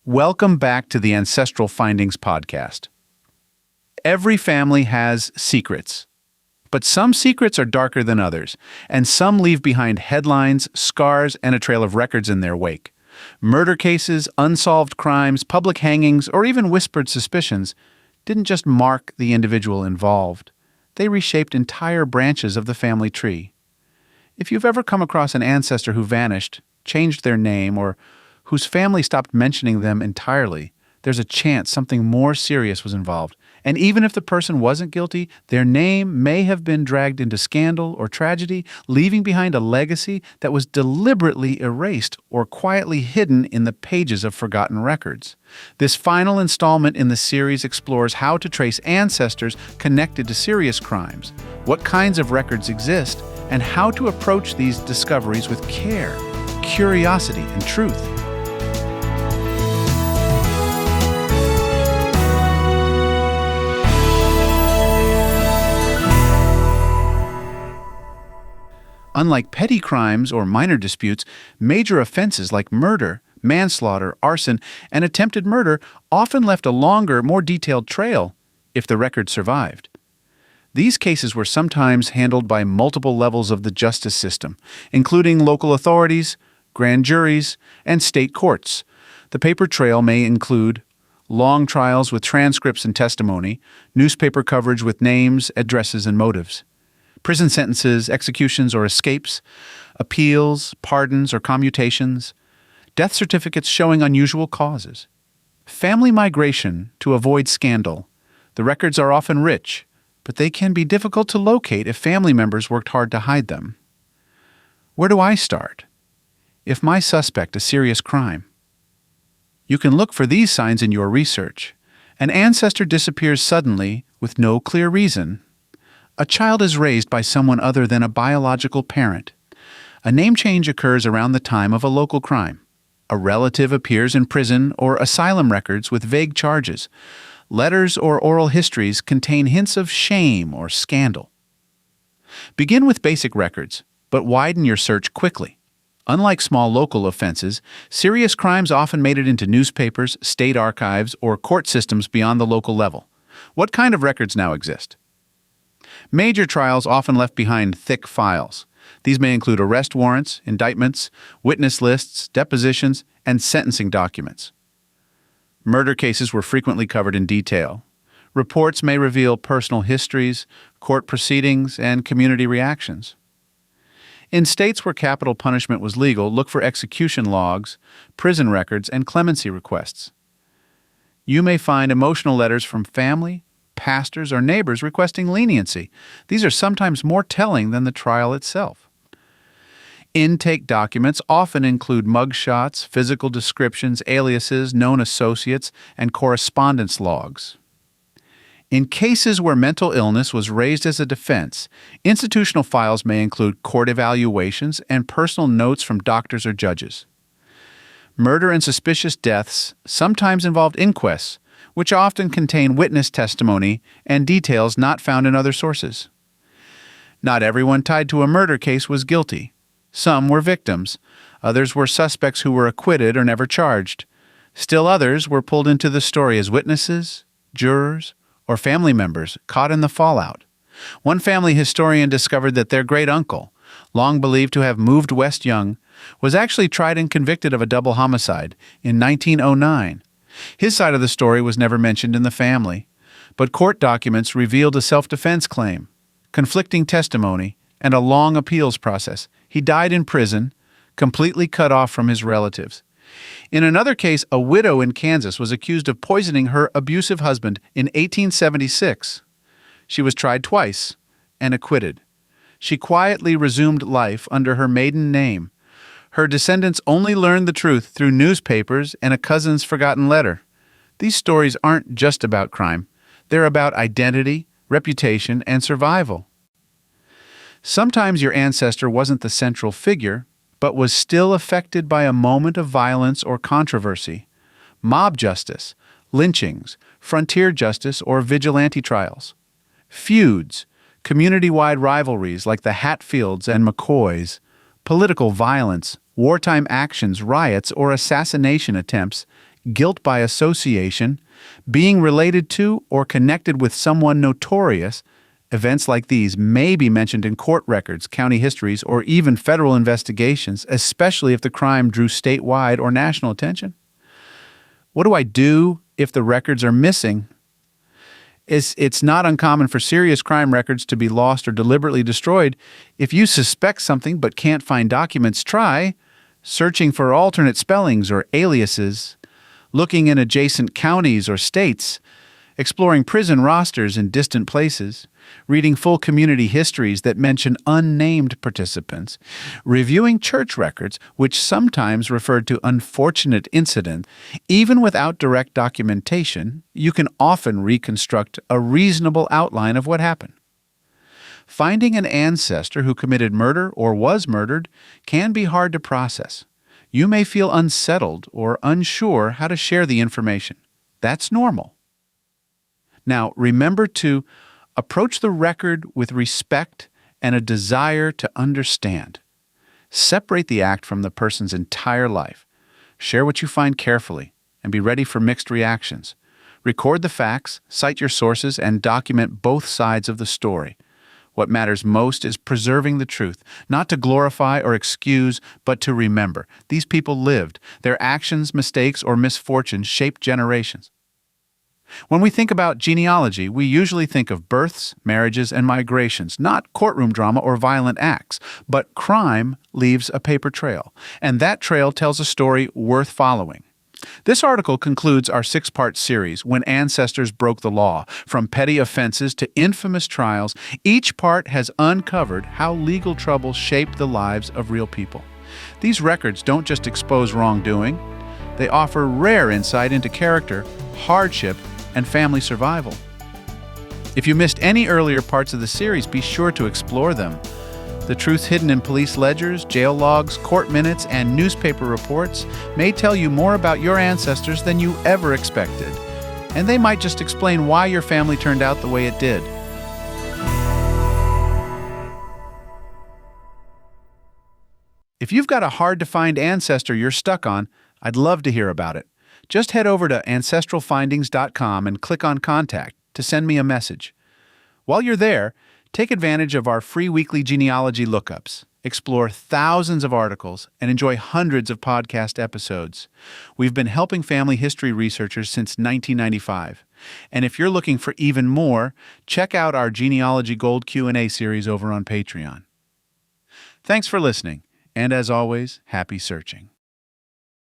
Welcome back to the Ancestral Findings podcast. Every family has secrets, but some secrets are darker than others, and some leave behind headlines, scars, and a trail of records in their wake. Murder cases, unsolved crimes, public hangings, or even whispered suspicions didn't just mark the individual involved. They reshaped entire branches of the family tree. If you've ever come across an ancestor who vanished, changed their name, or whose family stopped mentioning them entirely, there's a chance something more serious was involved. And even if the person wasn't guilty, their name may have been dragged into scandal or tragedy, leaving behind a legacy that was deliberately erased or quietly hidden in the pages of forgotten records. This final installment in the series explores how to trace ancestors connected to serious crimes, what kinds of records exist, and how to approach these discoveries with care, curiosity, and truth. Unlike petty crimes or minor disputes, major offenses like murder, manslaughter, arson, and attempted murder often left a longer, more detailed trail if the record survived. These cases were sometimes handled by multiple levels of the justice system, including local authorities, grand juries, and state courts. The paper trail may include long trials with transcripts and testimony, newspaper coverage with names, addresses, and motives, prison sentences, executions or escapes, appeals, pardons or commutations, death certificates showing unusual causes, family migration to avoid scandal. The records are often rich, but they can be difficult to locate if family members worked hard to hide them. Where do I start? If my suspect a serious crime? You can look for these signs in your research. An ancestor disappears suddenly with no clear reason. A child is raised by someone other than a biological parent. A name change occurs around the time of a local crime. A relative appears in prison or asylum records with vague charges. Letters or oral histories contain hints of shame or scandal. Begin with basic records, but widen your search quickly. Unlike small local offenses, serious crimes often made it into newspapers, state archives, or court systems beyond the local level. What kind of records now exist? Major trials often left behind thick files. These may include arrest warrants, indictments, witness lists, depositions, and sentencing documents. Murder cases were frequently covered in detail. Reports may reveal personal histories, court proceedings, and community reactions. In states where capital punishment was legal, look for execution logs, prison records, and clemency requests. You may find emotional letters from family, pastors, or neighbors requesting leniency. These are sometimes more telling than the trial itself. Intake documents often include mugshots, physical descriptions, aliases, known associates, and correspondence logs. In cases where mental illness was raised as a defense, institutional files may include court evaluations and personal notes from doctors or judges. Murder and suspicious deaths sometimes involved inquests, which often contain witness testimony and details not found in other sources. Not everyone tied to a murder case was guilty. Some were victims. Others were suspects who were acquitted or never charged. Still others were pulled into the story as witnesses, jurors, or family members caught in the fallout. One family historian discovered that their great-uncle, long believed to have moved west young, was actually tried and convicted of a double homicide in 1909. His side of the story was never mentioned in the family, but court documents revealed a self-defense claim, conflicting testimony, and a long appeals process. He died in prison, completely cut off from his relatives. In another case, a widow in Kansas was accused of poisoning her abusive husband in 1876. She was tried twice and acquitted. She quietly resumed life under her maiden name. Her descendants only learned the truth through newspapers and a cousin's forgotten letter. These stories aren't just about crime. They're about identity, reputation, and survival. Sometimes your ancestor wasn't the central figure, but was still affected by a moment of violence or controversy. Mob justice, lynchings, frontier justice, or vigilante trials. Feuds, community-wide rivalries like the Hatfields and McCoys, political violence, wartime actions, riots, or assassination attempts guilt by association, being related to or connected with someone notorious. Events like these may be mentioned in court records, county histories, or even federal investigations, especially if the crime drew statewide or national attention. What do I do if the records are missing? It's not uncommon for serious crime records to be lost or deliberately destroyed. If you suspect something but can't find documents, try searching for alternate spellings or aliases, looking in adjacent counties or states, exploring prison rosters in distant places, reading full community histories that mention unnamed participants, reviewing church records, which sometimes refer to unfortunate incidents. Even without direct documentation, you can often reconstruct a reasonable outline of what happened. Finding an ancestor who committed murder or was murdered can be hard to process. You may feel unsettled or unsure how to share the information. That's normal. Now, remember to approach the record with respect and a desire to understand. Separate the act from the person's entire life. Share what you find carefully and be ready for mixed reactions. Record the facts, cite your sources, and document both sides of the story. What matters most is preserving the truth, not to glorify or excuse, but to remember. These people lived. Their actions, mistakes, or misfortunes shaped generations. When we think about genealogy, we usually think of births, marriages, and migrations, not courtroom drama or violent acts. But crime leaves a paper trail, and that trail tells a story worth following. This article concludes our 6-part series, When Ancestors Broke the Law. From petty offenses to infamous trials, each part has uncovered how legal trouble shaped the lives of real people. These records don't just expose wrongdoing, they offer rare insight into character, hardship, and family survival. If you missed any earlier parts of the series, be sure to explore them. The truths hidden in police ledgers, jail logs, court minutes, and newspaper reports may tell you more about your ancestors than you ever expected, and they might just explain why your family turned out the way it did. If you've got a hard-to-find ancestor you're stuck on, I'd love to hear about it. Just head over to ancestralfindings.com and click on Contact to send me a message. While you're there, take advantage of our free weekly genealogy lookups, explore thousands of articles, and enjoy hundreds of podcast episodes. We've been helping family history researchers since 1995. And if you're looking for even more, check out our Genealogy Gold Q&A series over on Patreon. Thanks for listening, and as always, happy searching.